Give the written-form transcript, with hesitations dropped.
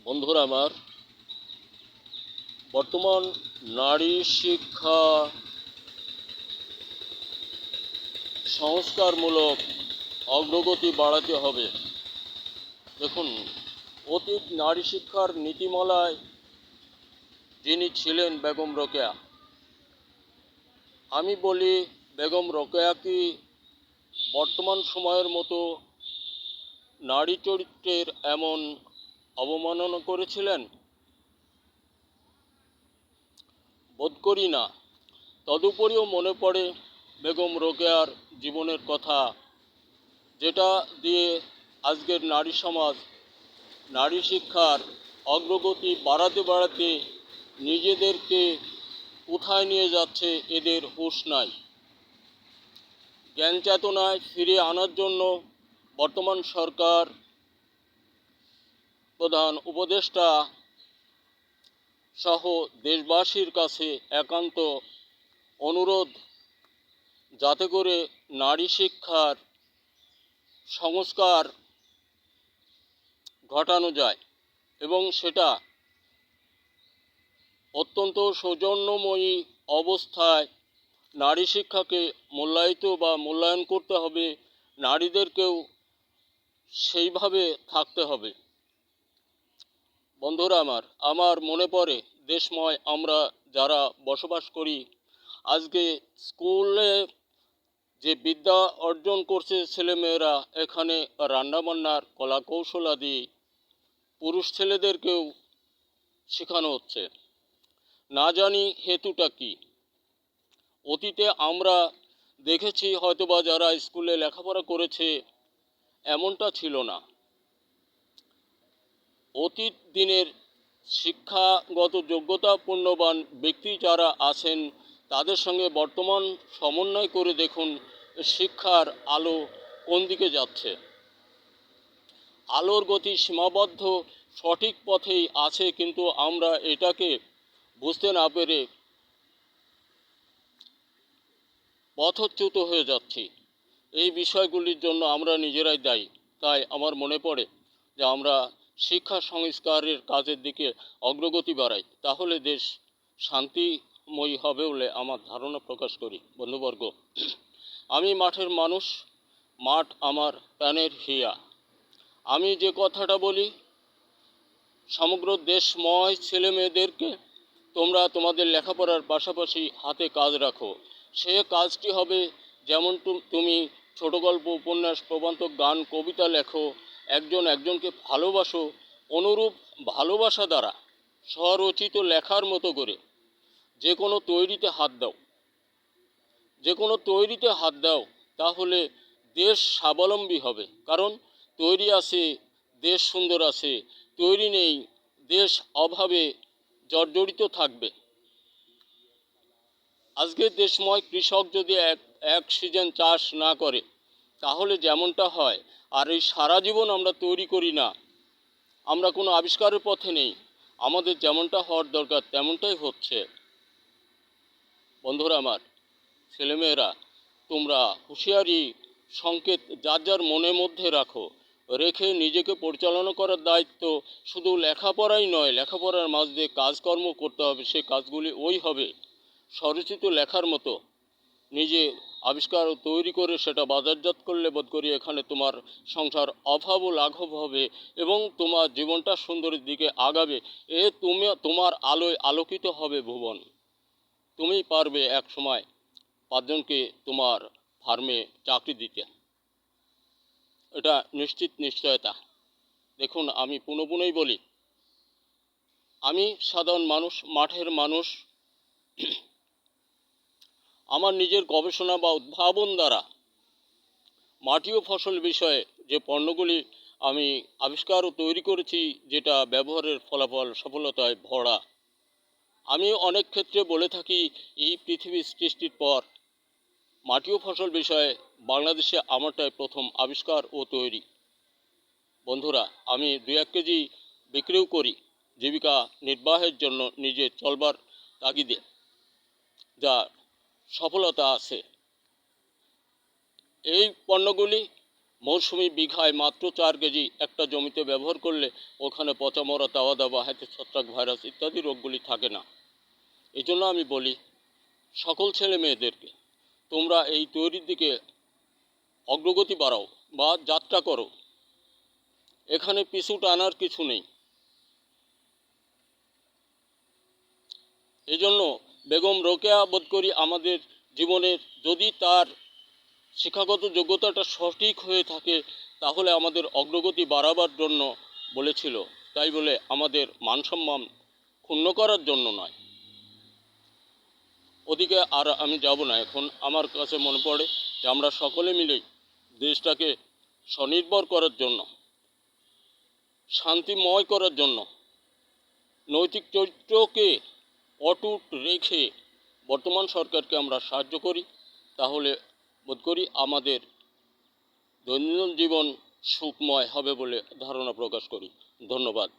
বন্ধুরা আমার, বর্তমান নারী শিক্ষা সংস্কারমূলক অগ্রগতি বাড়াতে হবে। দেখুন, অতীত নারী শিক্ষার নীতিমালায় যিনি ছিলেন বেগম রোকেয়া, আমি বলি বেগম রোকেয়া কি বর্তমান সময়ের মতো নারী চরিত্রের এমন অবমাননা করেছিলেন? বোধ করি না। তদুপরিও মনে পড়ে বেগম রোকেয়ার জীবনের কথা, যেটা দিয়ে আজকের নারী সমাজ নারী শিক্ষার অগ্রগতি বাড়াতে বাড়াতে নিজেদেরকে কোথায় নিয়ে যাচ্ছে এদের হুঁশ নাই। জ্ঞান চেতনায় ফিরিয়ে আনার জন্য বর্তমান সরকার, প্রধান উপদেষ্টা সহ দেশবাসীর কাছে একান্ত অনুরোধ, যাতে করে নারী শিক্ষার সংস্কার ঘটানো যায় এবং সেটা অত্যন্ত সৌজন্যময়ী অবস্থায় নারী শিক্ষাকে মূল্যায়িত বা মূল্যায়ন করতে হবে। নারীদেরকেও সেইভাবে থাকতে হবে। বন্ধুরা আমার মনে পড়ে দেশময় আমরা যারা বসবাস করি, আজকে স্কুলে যে বিদ্যা অর্জন করছে ছেলেমেয়েরা, এখানে রান্নাবান্নার কলা কৌশলাদি পুরুষ ছেলেদেরকেও শেখানো হচ্ছে। না জানি হেতুটা কি। অতীতে আমরা দেখেছি হয়তোবা যারা স্কুলে লেখাপড়া করেছে, এমনটা ছিল না। অতীত দিনের শিক্ষাগত যোগ্যতাপূর্ণবান ব্যক্তি যারা আছেন, তাদের সঙ্গে বর্তমান সমন্বয় করে দেখুন শিক্ষার আলো কোন দিকে যাচ্ছে। আলোর গতি সীমাবদ্ধ, সঠিক পথেই আছে, কিন্তু আমরা এটাকে বুঝতে না পেরে পথচ্যুত হয়ে যাচ্ছি। এই বিষয়গুলির জন্য আমরা নিজেরাই দায়ী। তাই আমার মনে পড়ে যে আমরা শিক্ষা সংস্কারের কাজের দিকে অগ্রগতি বাড়াই, তাহলে দেশ শান্তিময়ী হবে বলে আমার ধারণা প্রকাশ করি। বন্ধুবর্গ, আমি মাঠের মানুষ, মাঠ আমার প্রাণের হিয়া। আমি যে কথাটা বলি, সমগ্র দেশময় ছেলে মেয়েদেরকে তোমরা তোমাদের লেখাপড়ার পাশাপাশি হাতে কাজ রাখো। সে কাজটি হবে যেমন তুমি ছোট গল্প, উপন্যাস, প্রবন্ধ, গান, কবিতা লেখো, একজন একজনকে ভালোবাসো, অনুরূপ ভালোবাসা দ্বারা স্বরচিত লেখার মতো করে যে কোনো তৈরিতে হাত দাও, যে কোনো তৈরিতে হাত দাও, তাহলে দেশ স্বাবলম্বী হবে। কারণ তৈরি আছে, দেশ সুন্দর আছে; তৈরি নেই, দেশ অভাবে জর্জরিত থাকবে। আজকের দেশময় কৃষক যদি এক সিজন চাষ না করে, তাহলে যেমনটা হয়, আর এই সারা জীবন আমরা তৈরি করি না, আমরা কোনো আবিষ্কারের পথে নেই, আমাদের যেমনটা হওয়ার দরকার তেমনটাই হচ্ছে। বন্ধুরা আমার, ছেলেমেয়েরা, তোমরা হুঁশিয়ারি সংকেত যার যার মনের মধ্যে রাখো, রেখে নিজেকে পরিচালনা করার দায়িত্ব শুধু লেখাপড়াই নয়, লেখাপড়ার মাঝ দিয়ে কাজকর্ম করতে হবে। সে কাজগুলি ওই হবে স্বরচিত লেখার মতো। নিজে আবিষ্কার তৈরি করে সেটা বাজারজাত করলে বোধ করি এখানে তোমার সংসার অভাব ও লাঘব হবে এবং তোমার জীবনটা সুন্দরের দিকে আগাবে। তোমার আলোয় আলোকিত হবে ভুবন। তুমি পারবে এক সময় 5 জনকে তোমার ফার্মে চাকরি দিতে, এটা নিশ্চিত নিশ্চয়তা। দেখুন, আমি পুনঃ বলি, আমি সাধারণ মানুষ, মাঠের মানুষ। আমার নিজের গবেষণা বা উদ্ভাবন দ্বারা মাটি ও ফসল বিষয়ে যে পণ্যগুলি আমি আবিষ্কার ও তৈরি করেছি, যেটা ব্যবহারের ফলাফল সফলতায় ভরা। আমি অনেক ক্ষেত্রে বলে থাকি, এই পৃথিবী সৃষ্টির পর মাটি ও ফসল বিষয়ে বাংলাদেশে আমারটাই প্রথম আবিষ্কার ও তৈরি। বন্ধুরা, আমি 2-1 কেজি বিক্রিও করি জীবিকা নির্বাহের জন্য, নিজে চলবার তাগিদে, যা সফলতা আছে। এই পণ্যগুলি মৌসুমি বিঘায় মাত্র 4 কেজি একটা জমিতে ব্যবহার করলে ওখানে পচামরা, তাওয়া দাবা, হাতে ছত্রাক, ভাইরাস ইত্যাদি রোগগুলি থাকে না। এই জন্য আমি বলি সকল ছেলে মেয়েদেরকে, তোমরা এই তৈরির দিকে অগ্রগতি বাড়াও বা যাত্রা করো। এখানে পিছু টানার কিছু নেই। এজন্য বেগম রোকেয়া বোধ করি আমাদের জীবনের, যদি তার শিক্ষাগত যোগ্যতাটা সঠিক হয়ে থাকে, তাহলে আমাদের অগ্রগতি বাড়াবার জন্য বলেছিল, তাই বলে আমাদের মানসম্মান ক্ষুণ্ণ করার জন্য নয়। ওদিকে আর আমি যাব না। এখন আমার কাছে মনে পড়ে যে আমরা সকলে মিলেই দেশটাকে স্বনির্ভর করার জন্য, শান্তিময় করার জন্য, নৈতিক চরিত্রকে অটুট রেখে বর্তমান সরকারকে আমরা সাহায্য করি, তাহলে বোধ করি আমাদের দৈনন্দিন জীবন সুখময় হবে বলে ধারণা প্রকাশ করি। ধন্যবাদ।